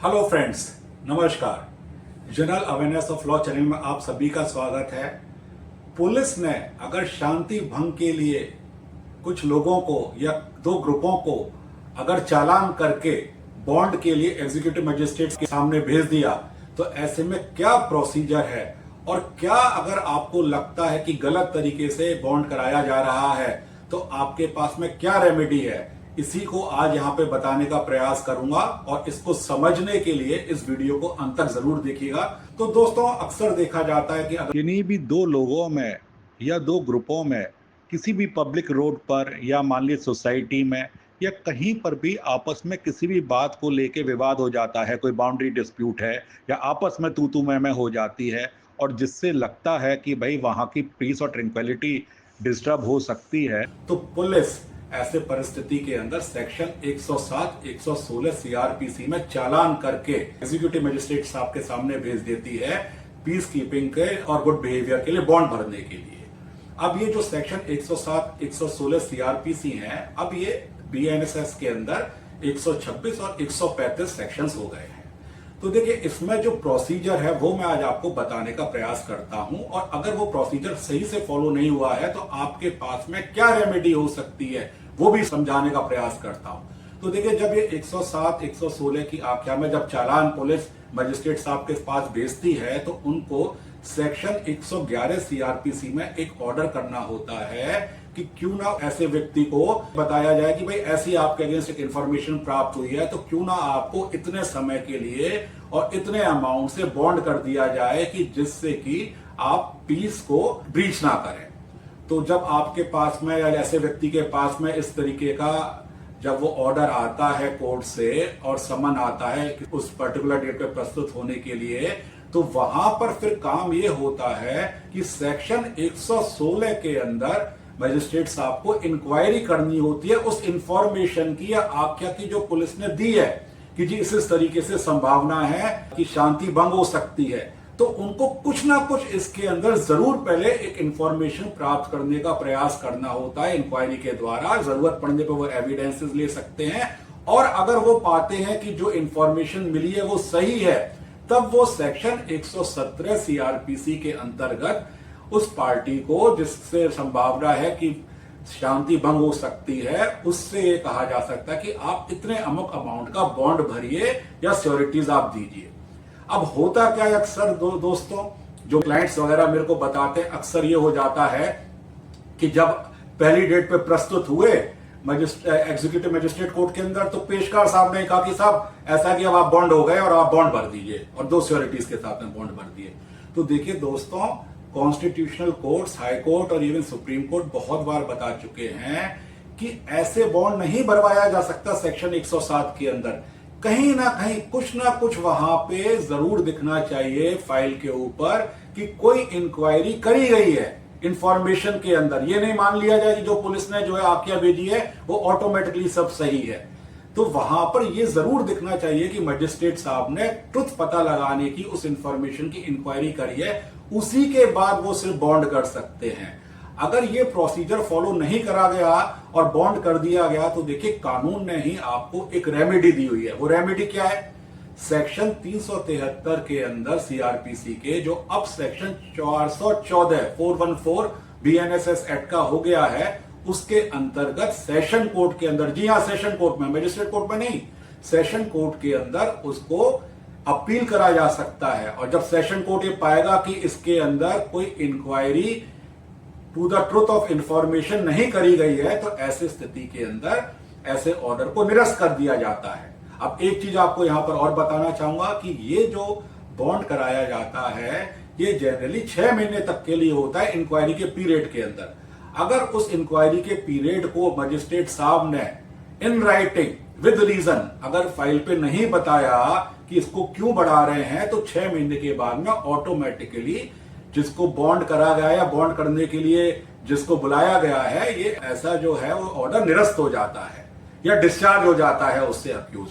Hello friends, नमस्कार। General awareness of law channel में आप सभी का स्वागत है। पुलिस ने अगर शांति भंग के लिए कुछ लोगों को या दो ग्रुपों को अगर चालान करके बॉन्ड के लिए एग्जीक्यूटिव मजिस्ट्रेट के सामने भेज दिया, तो ऐसे में क्या प्रोसीजर है और क्या अगर आपको लगता है कि गलत तरीके से बॉन्ड कराया जा रहा है तो आपके पास में क्या रेमेडी है, इसी को आज यहाँ पे बताने का प्रयास करूंगा। और इसको समझने के लिए इस वीडियो को अंत तक जरूर देखिएगा। तो दोस्तों, अक्सर देखा जाता है कि अगर किन्हीं भी दो लोगों में या दो ग्रुपों में किसी भी पब्लिक रोड पर या मान लीजिए सोसाइटी में या कहीं पर भी आपस में किसी भी बात को लेके विवाद हो जाता है, कोई बाउंड्री डिस्प्यूट है या आपस में तू मैं हो जाती है और जिससे लगता है कि भाई वहां की पीस और ट्रैंक्विलिटी डिस्टर्ब हो सकती है, तो पुलिस ऐसे परिस्थिति के अंदर सेक्शन 107, 116 सीआरपीसी में चालान करके एग्जीक्यूटिव मजिस्ट्रेट साहब के सामने भेज देती है पीस कीपिंग के और गुड बिहेवियर के लिए बॉन्ड भरने के लिए। अब ये जो सेक्शन 107, 116 सीआरपीसी हैं, अब ये बीएनएसएस के अंदर 126 और 135 सेक्शंस हो गए हैं। तो देखिए, इसमें जो प्रोसीजर है वो मैं आज आपको बताने का प्रयास करता हूं, और अगर वो प्रोसीजर सही से फॉलो नहीं हुआ है तो आपके पास में क्या रेमेडी हो सकती है वो भी समझाने का प्रयास करता हूं। तो देखिए, जब ये 107, 116 की आख्या में जब चालान पुलिस मजिस्ट्रेट साहब के पास भेजती है तो उनको सेक्शन 111 सीआरपीसी में एक ऑर्डर करना होता है कि क्यों ना ऐसे व्यक्ति को बताया जाए कि भाई ऐसी आपके अगेंस्ट एक इंफॉर्मेशन प्राप्त हुई है, तो क्यों ना आपको इतने समय के लिए और इतने अमाउंट से बॉन्ड कर दिया जाए कि जिससे कि आप पीस को ब्रीच ना करें। तो जब आपके पास में या ऐसे व्यक्ति के पास में इस तरीके का जब वो ऑर्डर आता है कोर्ट से और समन आता है कि उस पर्टिकुलर डेट पे प्रस्तुत होने के लिए, तो वहां पर फिर काम ये होता है कि सेक्शन 116 के अंदर मजिस्ट्रेट साहब को इंक्वायरी करनी होती है उस इंफॉर्मेशन की या आख्या की जो पुलिस ने दी है कि जी इस तरीके से संभावना है कि शांति भंग हो सकती है। तो उनको कुछ ना कुछ इसके अंदर जरूर पहले एक इंफॉर्मेशन प्राप्त करने का प्रयास करना होता है इंक्वायरी के द्वारा। जरूरत पड़ने पर वो एविडेंसेस ले सकते हैं, और अगर वो पाते हैं कि जो इंफॉर्मेशन मिली है वो सही है, तब वो सेक्शन 117 सीआरपीसी के अंतर्गत उस पार्टी को जिससे संभावना है कि शांति भंग हो सकती है, उससे ये कहा जा सकता है कि आप इतने अमुक अमाउंट का बॉन्ड भरिए या श्योरिटीज आप दीजिए। अब होता क्या है अक्सर दोस्तों, जो क्लाइंट्स वगैरह मेरे को बताते हैं, अक्सर ये हो जाता है कि जब पहली डेट पे प्रस्तुत हुए एग्जीक्यूटिव मजिस्ट्रेट कोर्ट के अंदर, तो पेशकार साहब ने कहा कि साहब ऐसा कि अब आप बॉन्ड हो गए और आप बॉन्ड भर दीजिए, और दो श्योरिटीज के साथ में बॉन्ड भर दिए। तो देखिए दोस्तों, कॉन्स्टिट्यूशनल कोर्ट्स, हाई कोर्ट और इवन सुप्रीम कोर्ट बहुत बार बता चुके हैं कि ऐसे बॉन्ड नहीं भरवाया जा सकता सेक्शन 107 के अंदर। कहीं ना कहीं कुछ ना कुछ वहां पे जरूर दिखना चाहिए फाइल के ऊपर कि कोई इंक्वायरी करी गई है इंफॉर्मेशन के अंदर। ये नहीं मान लिया जाए कि जो पुलिस ने जो है आख्या भेजी है वो ऑटोमेटिकली सब सही है। तो वहां पर ये जरूर दिखना चाहिए कि मजिस्ट्रेट साहब ने ट्रुथ पता लगाने की उस इंफॉर्मेशन की इंक्वायरी करी है, उसी के बाद वो सिर्फ बॉन्ड कर सकते हैं। अगर ये प्रोसीजर फॉलो नहीं करा गया और बॉन्ड कर दिया गया, तो देखिए कानून ने ही आपको एक रेमेडी दी हुई है। वो रेमेडी क्या है? सेक्शन 373 के अंदर सीआरपीसी के, जो अब सेक्शन 414 बीएनएसएस एक्ट का हो गया है, उसके अंतर्गत सेशन कोर्ट के अंदर, जी हां सेशन कोर्ट में, मजिस्ट्रेट कोर्ट में नहीं, सेशन कोर्ट के अंदर उसको अपील करा जा सकता है। और जब सेशन कोर्ट ये पाएगा कि इसके अंदर कोई inquiry to the truth of information नहीं करी गई है, तो ऐसी स्थिति के अंदर ऐसे ऑर्डर को निरस्त कर दिया जाता है। अब एक चीज आपको यहां पर और बताना चाहूंगा कि ये जो बॉन्ड कराया जाता है ये जनरली 6 महीने तक के लिए होता है इंक्वायरी के पीरियड के अंदर। अगर उस इंक्वायरी के पीरियड को मजिस्ट्रेट साहब ने इन राइटिंग विद रीजन अगर फाइल पे नहीं बताया कि इसको क्यों बढ़ा रहे हैं, तो 6 महीने के बाद में ऑटोमेटिकली जिसको बॉन्ड करा गया या बॉन्ड करने के लिए जिसको बुलाया गया है, ये ऐसा जो है वो ऑर्डर निरस्त हो जाता है या डिस्चार्ज हो जाता है उससे अक्यूज।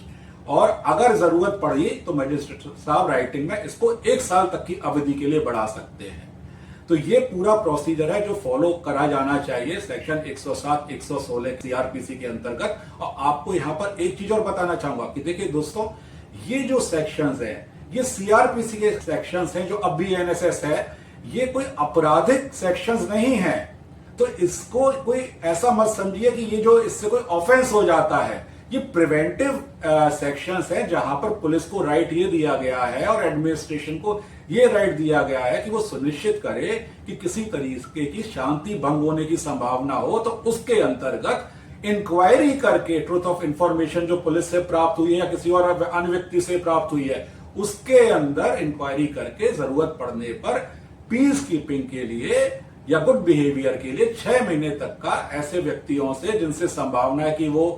और अगर जरूरत पड़ी तो मजिस्ट्रेट साहब राइटिंग में इसको 1 साल तक की अवधि के लिए बढ़ा सकते हैं। तो ये पूरा प्रोसीजर है जो फॉलो करा जाना चाहिए सेक्शन 107, 116 सीआरपीसी के अंतर्गत। और आपको यहां पर एक चीज और बताना चाहूंगा कि देखिए दोस्तों, ये जो सेक्शंस हैं, ये सीआरपीसी के सेक्शंस हैं जो अब भी एनएसएस है, ये कोई आपराधिक सेक्शंस नहीं है। तो इसको कोई ऐसा मत समझिए कि ये जो इससे कोई ऑफेंस हो जाता है। ये प्रिवेंटिव सेक्शंस है जहां पर पुलिस को राइट ये दिया गया है और एडमिनिस्ट्रेशन को ये राइट दिया गया है कि वो सुनिश्चित करे कि किसी तरीके की शांति भंग होने की संभावना हो तो उसके अंतर्गत इंक्वायरी करके ट्रुथ ऑफ इंफॉर्मेशन जो पुलिस से प्राप्त हुई है या किसी और अन्य व्यक्ति से प्राप्त हुई है उसके अंदर इंक्वायरी करके जरूरत पड़ने पर पीस कीपिंग के लिए या गुड बिहेवियर के लिए 6 महीने तक का ऐसे व्यक्तियों से जिनसे संभावना है कि वो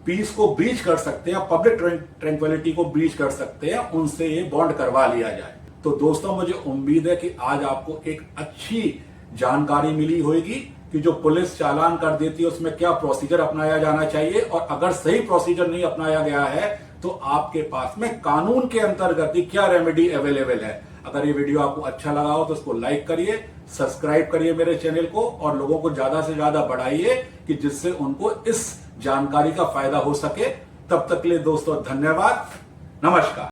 पीस को ब्रीच कर सकते हैं, पब्लिक ट्रैंक्विलिटी को ब्रीच कर सकते हैं, उनसे ये बॉन्ड करवा लिया जाए। तो दोस्तों, मुझे उम्मीद है कि आज आपको एक अच्छी जानकारी मिली होगी कि जो पुलिस चालान कर देती है उसमें क्या प्रोसीजर अपनाया जाना चाहिए, और अगर सही प्रोसीजर नहीं अपनाया गया है तो आपके पास में कानून के अंतर्गत ही क्या रेमेडी अवेलेबल है। अगर ये वीडियो आपको अच्छा लगा हो तो इसको लाइक करिए, सब्सक्राइब करिए मेरे चैनल को और लोगों को ज्यादा से ज्यादा बढ़ाइए कि जिससे उनको इस जानकारी का फायदा हो सके। तब तक के लिए दोस्तों धन्यवाद, नमस्कार।